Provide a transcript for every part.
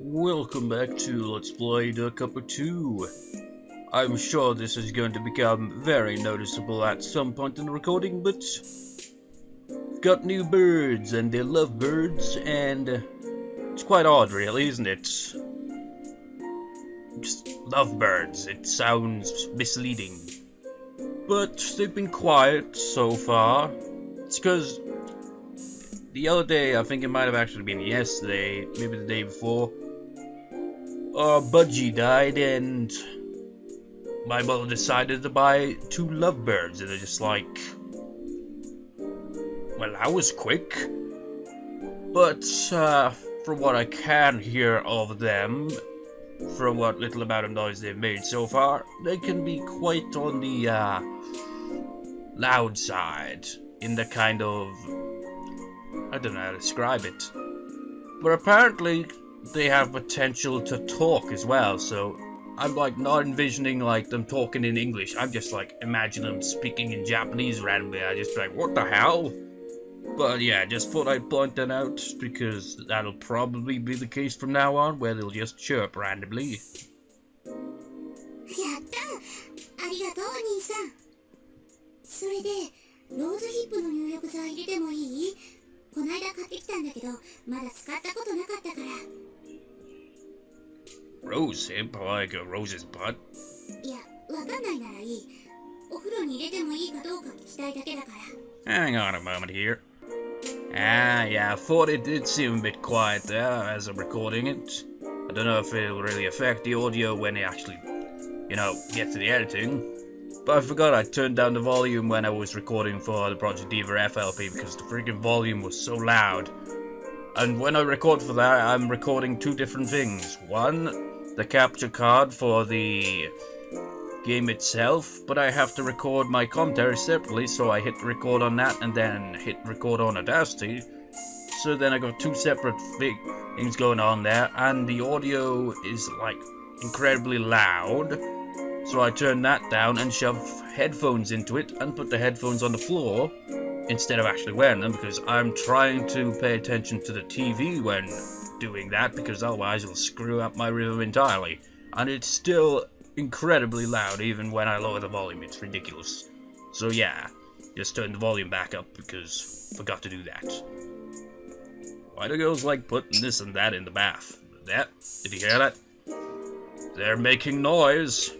Welcome back to Let's Play the Capo 2. I'm sure this is going to become very noticeable at some point in the recording, but we've got new birds and they love birds, and it's quite odd really, isn't it? Just love birds, it sounds misleading. But they've been quiet so far. It's because the other day, I think it might have actually been yesterday, maybe the day before, our budgie died and my mother decided to buy 2 lovebirds, and they're just like, well, that was quick. But from what I can hear of them, from what little amount of noise they've made so far, they can be quite on the loud side, in the kind of, I don't know how to describe it, but apparently they have potential to talk as well, so I'm like not envisioning like them talking in English. I'm just like imagine them speaking in Japanese randomly. I just be like, what the hell? But yeah, just thought I'd point that out because that'll probably be the case from now on, where they'll just chirp randomly. やった、ありがとう兄さん。それでローズヒップの入浴剤入れてもいい？こないだ買ってきたんだけど、まだ使ったことなかったから。Rose hip, like a rose's butt? いや、わかんないならいい。お風呂に入れてもいいかどうか聞きたいだけだから。Hang on a moment here. Ah, yeah, I thought it did seem a bit quiet there as I'm recording it. I don't know if it'll really affect the audio when it actually, you know, gets to the editing. But I forgot I turned down the volume when I was recording for the Project Diva FLP because the freaking volume was so loud. And when I record for that, I'm recording 2 different things. One, the capture card for the game itself, but I have to record my commentary separately, so I hit record on that and then hit record on Audacity. So then I got 2 separate things going on there, and the audio is like incredibly loud. So I turned that down and shoved headphones into it and put the headphones on the floor instead of actually wearing them, because I'm trying to pay attention to the TV when doing that, because otherwise it'll screw up my rhythm entirely. And it's still incredibly loud even when I lower the volume. It's ridiculous. So yeah, just turn the volume back up because I forgot to do that. Why do girls like putting this and that in the bath? That? Did you hear that? They're making noise.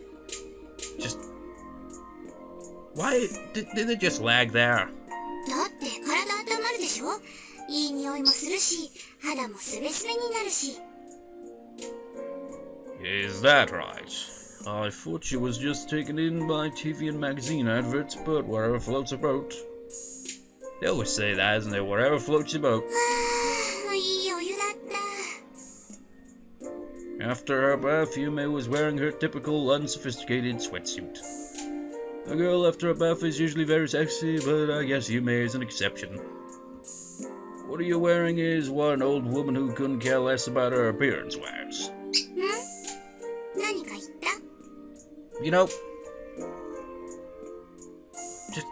Just why did they just lag there? だって体温まるでしょ？いい匂いもするし、肌もスベスベになるし。Is that right? I thought she was just taken in by TV and magazine adverts, but whatever floats her boat. They always say that, isn't it? Whatever floats your boat. いいお湯だった。 After her bath, Yume was wearing her typical unsophisticated sweatsuit. A girl after a bath is usually very sexy, but I guess Yume is an exception. What are you wearing is what an old woman who couldn't care less about her appearance wears. 何か言った？ You know, just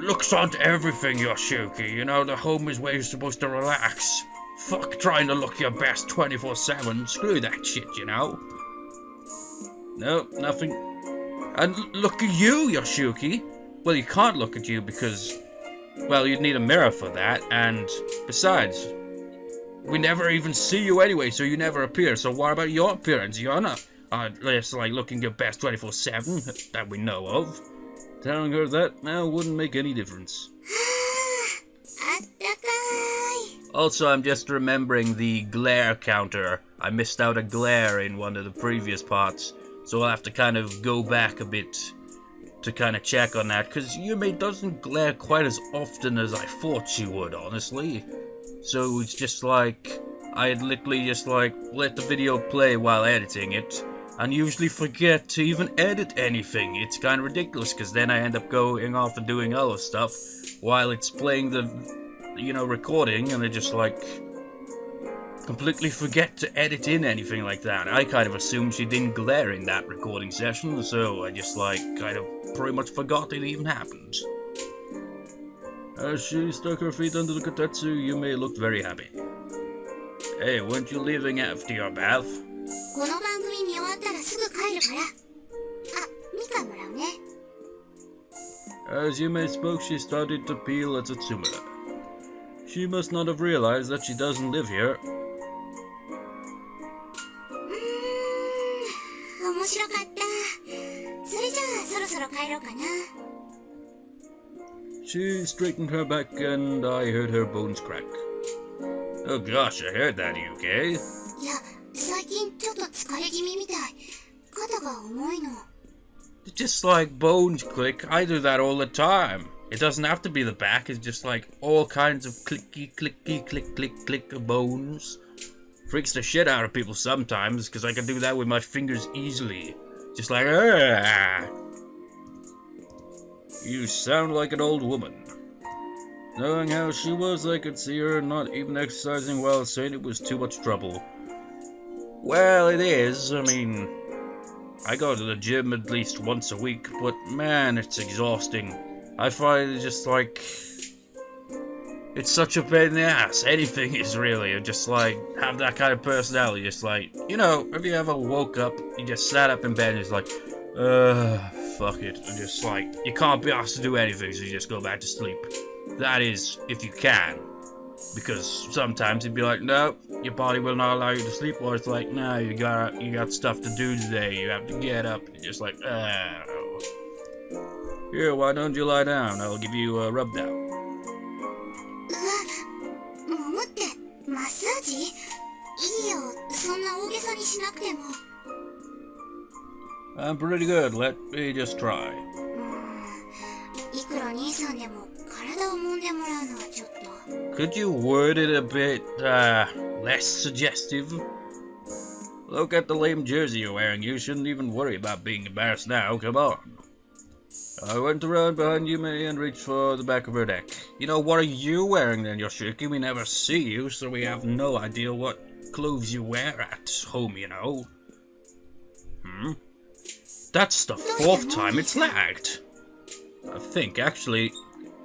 looks aren't everything, Yoshiyuki. You know, the home is where you're supposed to relax. Fuck trying to look your best 24/7. Screw that shit, you know. No, nothing. And look at you, Yoshiyuki. Well, you can't look at you because, well, you'd need a mirror for that. And besides, we never even see you anyway, so you never appear. So what about your appearance? You're not just like looking your best 24/7 that we know of. Telling her that now wouldn't make any difference. あったかい。 Also, I'm just remembering the glare counter. I missed out a glare in one of the previous parts, so I'll have to kind of go back a bit to kind of check on that, because Yume doesn't glare quite as often as I thought she would, honestly. So it's just like, I'd literally just like let the video play while editing it, and usually forget to even edit anything. It's kind of ridiculous, because then I end up going off and doing other stuff while it's playing the, you know, recording, and I just like completely forget to edit in anything like that. I kind of assumed she didn't glare in that recording session, so I just like kind of pretty much forgot it even happened. As she stuck her feet under the kotetsu, Yume looked very happy. Hey, weren't you leaving after your bath? この番組見終わったらすぐ帰るから。あ、みかんもらうね。As Yume spoke, she started to peel at Satsuma. She must not have realized that she doesn't live here. 面白かった。それじゃあそろそろ帰ろうかな。She straightened her back and I heard her bones crack. Oh gosh, I heard that, you okay? いや、最近ちょっと疲れ気味みたい。肩が重いの。Just like bones click, I do that all the time. It doesn't have to be the back, it's just like all kinds of clicky, clicky, click, click, click of bones. Freaks the shit out of people sometimes, because I can do that with my fingers easily. Just like, ah. You sound like an old woman. Knowing how she was, I could see her not even exercising while saying it was too much trouble. Well, it is. I mean, I go to the gym at least once a week, but man, it's exhausting. I find it just like... It's such a pain in the ass. Anything is really. Just like, have that kind of personality. Just like, you know, have you ever woke up, you just sat up in bed and it's like, fuck it. And just like, you can't be asked to do anything, so you just go back to sleep. That is, if you can. Because sometimes you'd be like, no, your body will not allow you to sleep. Or it's like, no, you got stuff to do today. You have to get up. You're just like, oh. Here, why don't you lie down? I'll give you a rub down. ももってマッサージ？いいよ、そんな大げさにしなくても。I'm pretty good. Let me just try. いくら兄さんでも体を揉んでもらうのはちょっと。Could you word it a bit, less suggestive? Look at the lame jersey you're wearing. You shouldn't even worry about being embarrassed now. Come on. I went around behind Yume and reached for the back of her neck. You know, what are you wearing then, Yoshiyuki? We never see you, so we have no idea what clothes you wear at home, you know. That's the 4th time it's lagged. I think, actually,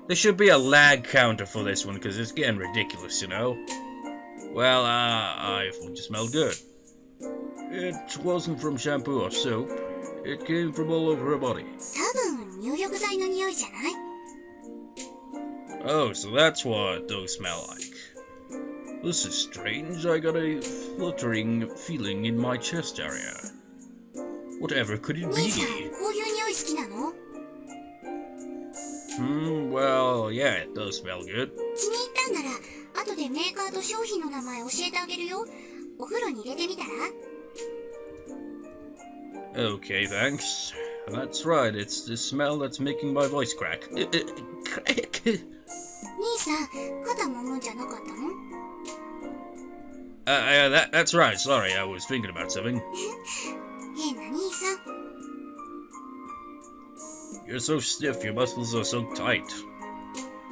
there should be a lag counter for this one, because it's getting ridiculous, you know. Well, I thought you smelled good. It wasn't from shampoo or soap. It came from all over her body. 多分入浴剤の匂いじゃない？ Oh, so that's what those smell like. This is strange. I got a fluttering feeling in my chest area. Whatever could it 兄さん、 be? こういう匂い好きなの？ Well, yeah, it does smell good. 気に入ったんなら、後でメーカーと商品の名前教えてあげるよ。お風呂に入れてみたら？ Okay, thanks. That's right, it's the smell that's making my voice crack. 兄さん、肩揉むんじゃなかったの？ That's right, sorry, I was thinking about something. 変な兄さん。 You're so stiff, your muscles are so tight.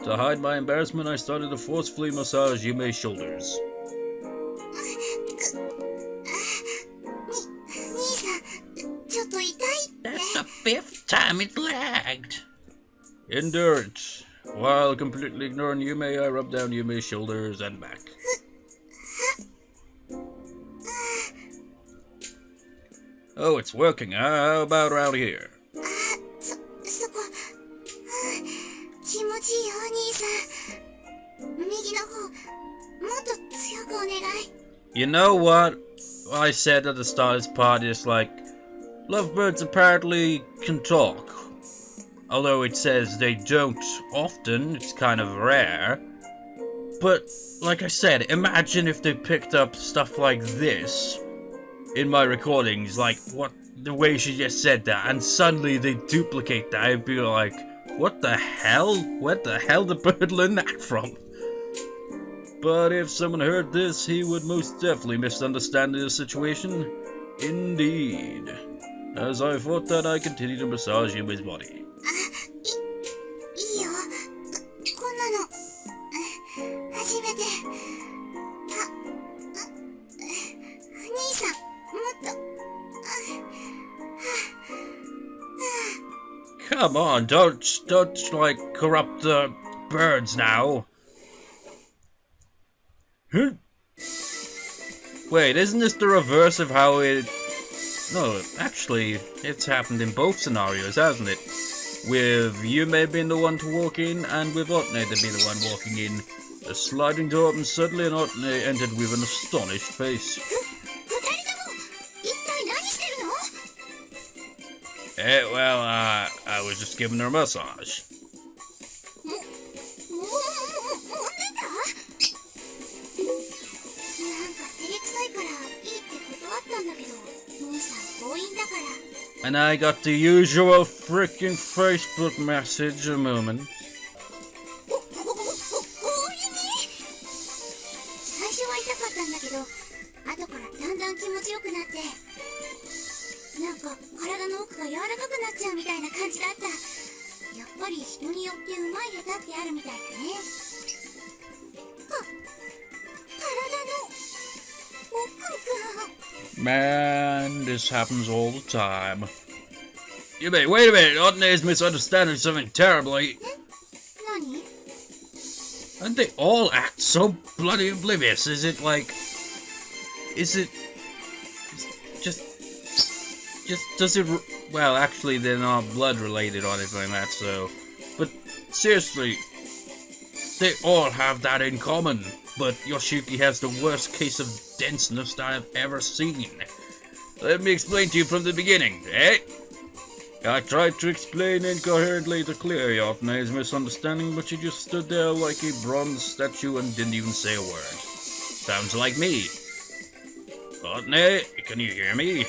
To hide my embarrassment, I started to forcefully massage Yume's shoulders. 兄さん、ちょっと痛いって。 That's the 5th time it lagged. Endure it. While completely ignoring Yume, I rubbed down Yume's shoulders and back. Oh, it's working. How about around here? そこ、気持ちいいよ、兄さん。右の方、もっと強くお願い。 You know what I said at the start of this part is like, lovebirds apparently can talk. Although it says they don't often, it's kind of rare. But, like I said, imagine if they picked up stuff like this in my recordings, like what the way she just said that, and suddenly they duplicate that. I'd be like, what the hell? Where the hell did Bird learn that from? But if someone heard this, he would most definitely misunderstand the situation. Indeed. As I thought that, I continued to massage Yume's body. いいよ。こんなの、初めて。兄さん、もっと。Come on, don't like corrupt the birds now. Wait, isn't this the reverse of how it... No, actually, it's happened in both scenarios, hasn't it? With Yume being the one to walk in, and with Otne to be the one walking in. The sliding door opened suddenly, and Otne entered with an astonished face. Well, I was just giving her a massage. And I got the usual freaking Facebook message a moment. Man, this happens all the time. Yume, wait a minute, Otne is misunderstanding something terribly. And they all act so bloody oblivious. Is it like... Is it... Just does it... Well, actually, they're not blood related or anything like that, so... But, seriously, they all have that in common. But Yoshiyuki has the worst case of denseness that I've ever seen. Let me explain to you from the beginning, eh? I tried to explain incoherently to clear Otne's misunderstanding, but she just stood there like a bronze statue and didn't even say a word. Sounds like me. Otne, can you hear me?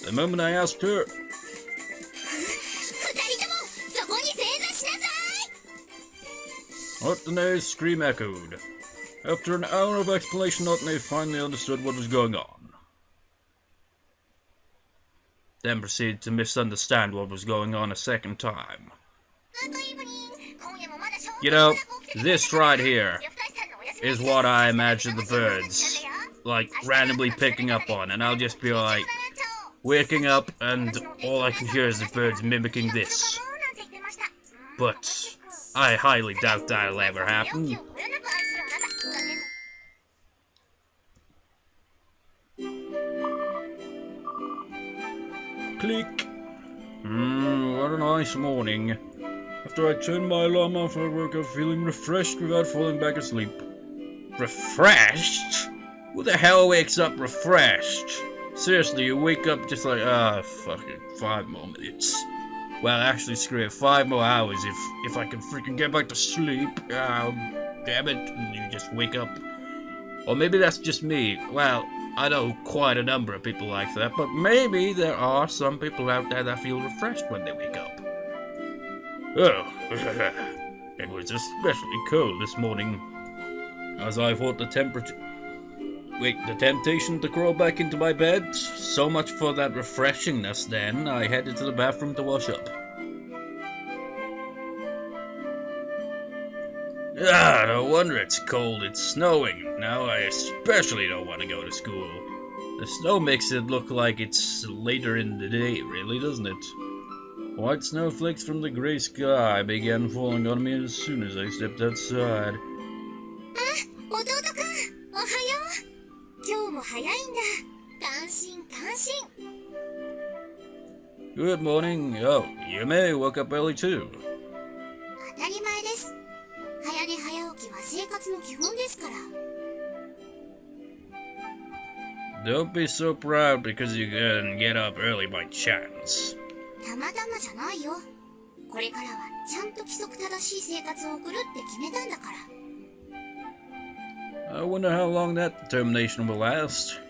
The moment I asked her... Otne's scream echoed. After an hour of explanation, Otne finally understood what was going on. Then proceeded to misunderstand what was going on a second time. You know, this right here is what I imagine the birds, like, randomly picking up on, and I'll just be like, waking up, and all I can hear is the birds mimicking this. But I highly doubt that'll ever happen. Click. What a nice morning. After I turned my alarm off, I woke up feeling refreshed without falling back asleep. Refreshed? Who the hell wakes up refreshed? Seriously, you wake up just like, fuck it, 5 more minutes. Well, actually, screw it, 5 more hours if I can freaking get back to sleep. Damn it, and you just wake up. Or maybe that's just me. Well, I know quite a number of people like that, but maybe there are some people out there that feel refreshed when they wake up. Oh, it was especially cold this morning, as I fought the temptation to crawl back into my bed. So much for that refreshingness then. I headed to the bathroom to wash up. No wonder it's cold. It's snowing. Now I especially don't want to go to school. The snow makes it look like it's later in the day, really, doesn't it? White snowflakes from the gray sky began falling on me as soon as I stepped outside. Good morning. Oh, Yume woke up early too. Don't be so proud because you can get up early by chance. I wonder how long that determination will last.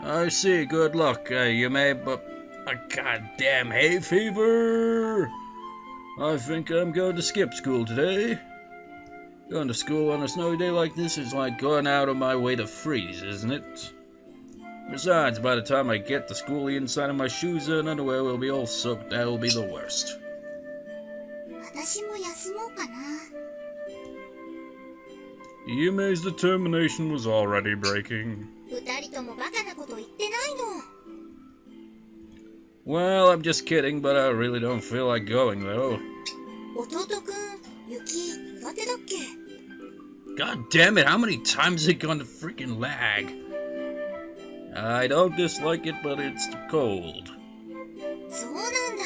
I see, good luck, Yume, but a goddamn hay fever! I think I'm going to skip school today. Going to school on a snowy day like this is like going out of my way to freeze, isn't it? Besides, by the time I get to school, the inside of my shoes and underwear will be all soaked. That will be the worst. Yume's determination was already breaking. Well, I'm just kidding, but I really don't feel like going, though. ってたっけ? God damn it, how many times is it gonna freaking lag? I don't dislike it, but it's cold. そうなんだ。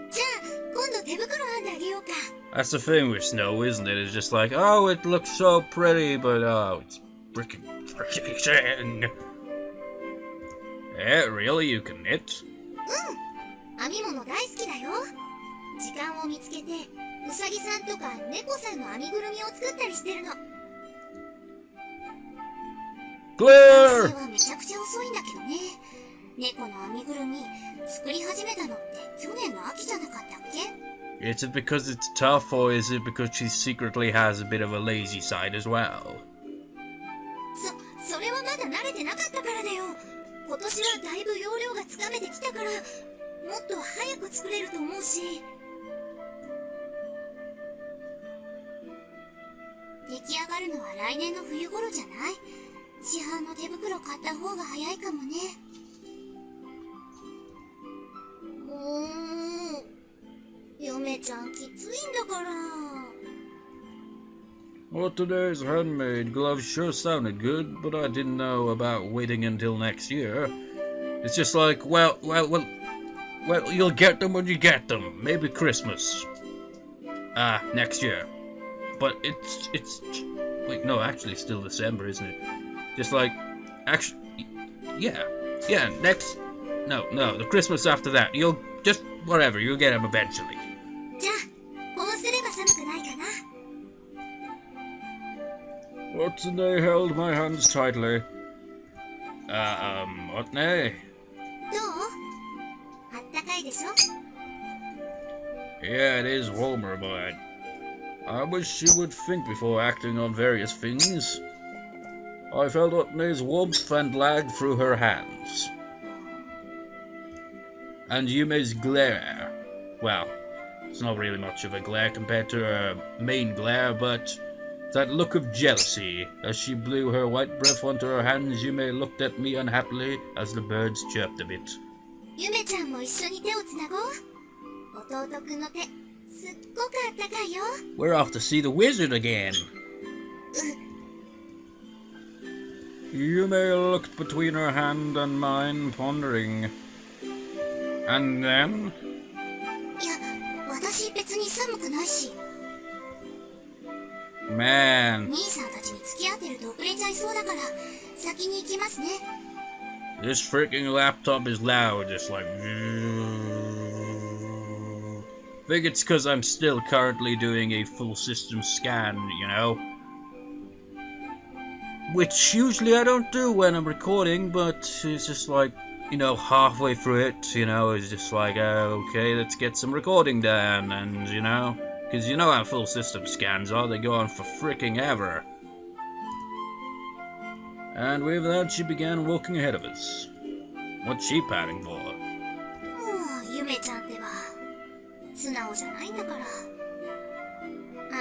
じゃあ今度手袋編んであげようか。 That's the thing with snow, isn't it? It's just like, oh, it looks so pretty, but oh, it's freaking freezing. Yeah, really? You can knit? 編み物大好きだよ。時間を見つけてうさぎさんとか猫さんの編みぐるみを作ったりしてるの。 Clear! それはめちゃくちゃ遅いんだけどね。猫の編みぐるみ作り始めたのって去年の秋じゃなかったっけ? Is it because it's tough, or is it because she secretly has a bit of a lazy side as well? それはまだ慣れてなかったからだよ。今年はだいぶ容量がつかめてきたから、もっと早く作れると思うし。出来上がるのは来年の冬頃じゃない？市販の手袋買った方が早いかもね。嫁ちゃんきついんだから。 Well, today's handmade gloves sure sounded good, but I didn't know about waiting until next year. It's just like, well, you'll get them when you get them. Maybe Christmas. Next year. But it's wait, no, actually it's still December, isn't it? Just like, actually, yeah, no, the Christmas after that. You'll just, whatever, you'll get them eventually. じゃあ、こうすれば寒くないかな。 Otsune held my hands tightly. Otne? どう？あったかいでしょ? Yeah, it is warmer, but I wish she would think before acting on various things. I felt Otne's warmth and lagged through her hands. And Yume's glare. Well, it's not really much of a glare compared to her main glare, but that look of jealousy as she blew her white breath onto her hands. Yume looked at me unhappily as the birds chirped a bit. ゆめちゃんも一緒に手をつなごう。弟くんの手、すっごくあったかいよ。 We're off to see the wizard again. Yume looked between her hand and mine, pondering. And then? いや、私別に寒くないし。 Man, 兄さんたちに付き合ってると遅れちゃいそうだから、先に行きますね。 this freaking laptop is loud, just like... Think it's because I'm still currently doing a full system scan, you know? Which usually I don't do when I'm recording, but it's just like, you know, halfway through it, you know, it's just like, okay, let's get some recording done, and, you know... Because you know how full system scans are, they go on for freaking ever. And with that, she began walking ahead of us. What's she panting for? もう、ゆめちゃんってば、素直じゃないんだから。あ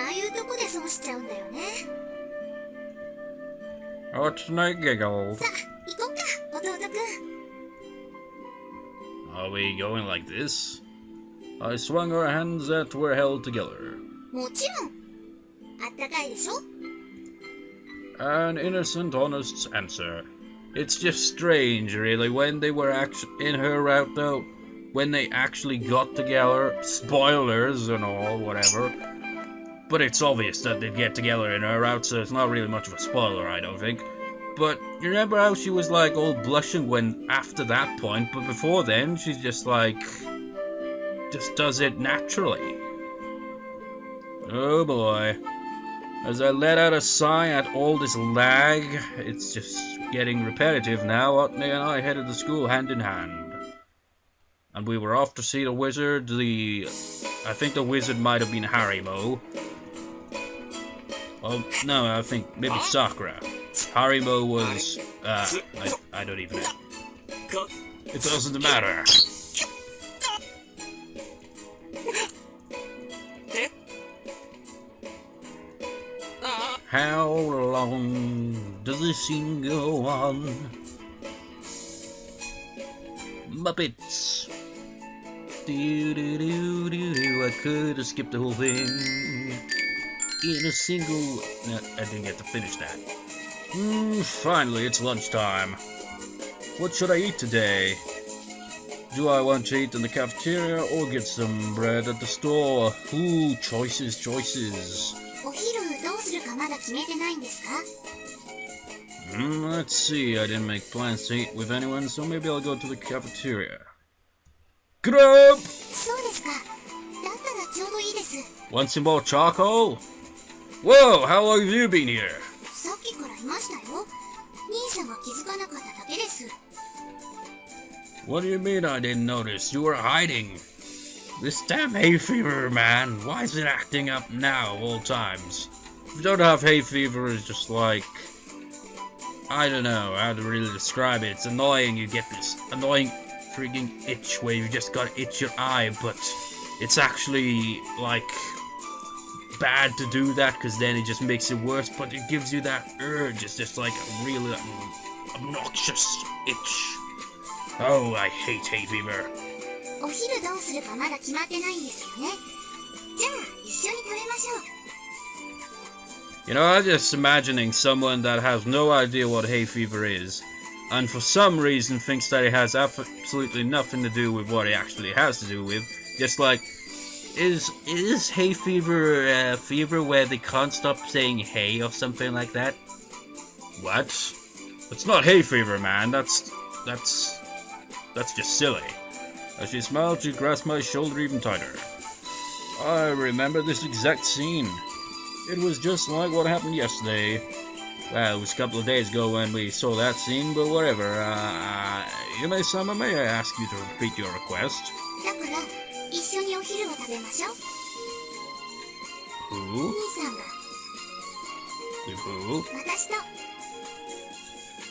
あいうとこで損しちゃうんだよね。 Otsune giggled. さあ、行こっか、弟くん。 Are we going like this? I swung her hands that were held together. もちろん。あったかいでしょ? An innocent, honest answer. It's just strange, really, when they were in her route, though. When they actually got together. Spoilers and all, whatever. But it's obvious that they'd get together in her route, so it's not really much of a spoiler, I don't think. But you remember how she was, like, all blushing when after that point, but before then, she's just, like... just does it naturally. Oh boy. As I let out a sigh at all this lag, it's just getting repetitive now. Otne and I headed to school hand in hand. And we were off to see the wizard, I think the wizard might have been Harimo. Oh, no, I think maybe Sakura. Harimo was, I don't even know. It doesn't matter. How long does this scene go on? Muppets. I could have skipped the whole thing. in a single... No, I didn't get to finish that. Finally, it's lunchtime. What should I eat today? Do I want to eat in the cafeteria or get some bread at the store? Ooh, choices. お昼どうするかまだ決めてないんですか？ Let's see, I didn't make plans to eat with anyone, so maybe I'll go to the cafeteria. Get up! そうですか。だったらちょうどいいです。 Want some more charcoal? Whoa, how long have you been here? さっきからいましたよ。兄さんが気づかなかっただけです。 What do you mean I didn't notice? You were hiding. This damn hay fever, man. Why is it acting up now of all times? If you don't have hay fever, it's just like... I don't know how to really describe it. It's annoying. You get this annoying freaking itch where you just gotta itch your eye, but it's actually like bad to do that because then it just makes it worse, but it gives you that urge. It's just like a really obnoxious itch. Oh, I hate hay fever. お昼どうするかまだ決まってないんですよね。じゃあ一緒に食べましょう。 You know, I'm just imagining someone that has no idea what hay fever is, and for some reason thinks that it has absolutely nothing to do with what it actually has to do with. Just like, is hay fever fever where they can't stop saying hay or something like that? What? It's not hay fever, man. That's just silly. As she smiled, she grasped my shoulder even tighter. I remember this exact scene. It was just like what happened yesterday. Well, it was a couple of days ago when we saw that scene, but whatever. Yume-sama, may I ask you to repeat your request? だから一緒にお昼を食べましょう。 Who? 兄さんが With who? 私と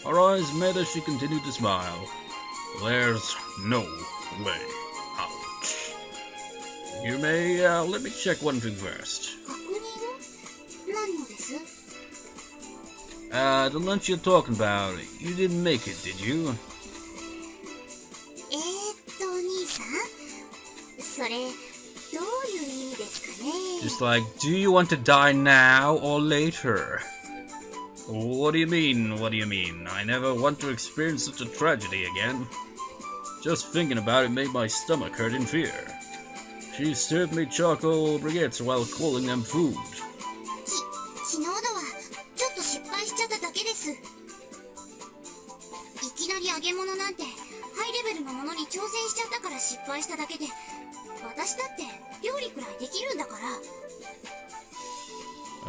Her eyes met as she continued to smile. There's no way out. Yume, let me check one thing first. 確認？何のです？ The lunch you're talking about, you didn't make it, did you? 兄さん、それどういう意味ですかね？ Just like, do you want to die now or later? What do you mean? What do you mean? I never want to experience such a tragedy again. Just thinking about it made my stomach hurt in fear. She served me charcoal briquettes while calling them food. 昨日のはちょっと失敗しちゃっただけです。いきなり揚げ物なんてハイレベルのものに挑戦しちゃったから失敗しただけで、私だって料理くらいできるんだから。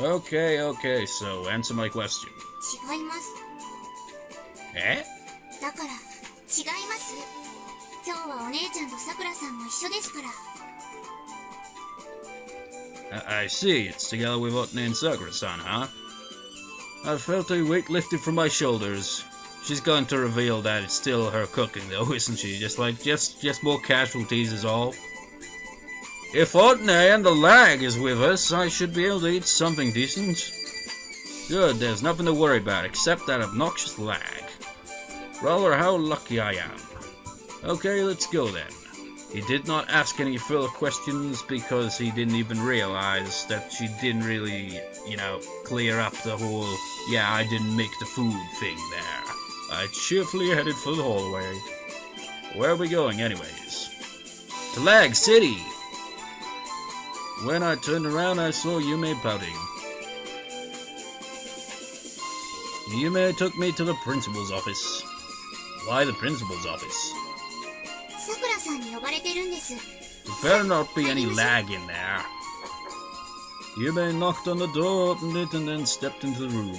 Okay, so answer my question. 違います。Eh? だから違います。今日はお姉ちゃんとさくらさんも一緒ですから。 I see, it's together with Otne and Sakura-san, huh? I felt a weight lifted from my shoulders. She's going to reveal that it's still her cooking though, isn't she? Just more casualties is all. If Otne and the lag is with us, I should be able to eat something decent. Good, there's nothing to worry about except that obnoxious lag. Rather, how lucky I am. Okay, let's go then. He did not ask any further questions because he didn't even realize that she didn't really, clear up the whole, yeah, I didn't make the food thing there. I cheerfully headed for the hallway. Where are we going anyways? To Lag City! When I turned around, I saw Yume pouting. Yume took me to the principal's office. Why the principal's office? さくらさんに呼ばれてるんです。 There better not be any lag in there. Yume knocked on the door, opened it, and then stepped into the room.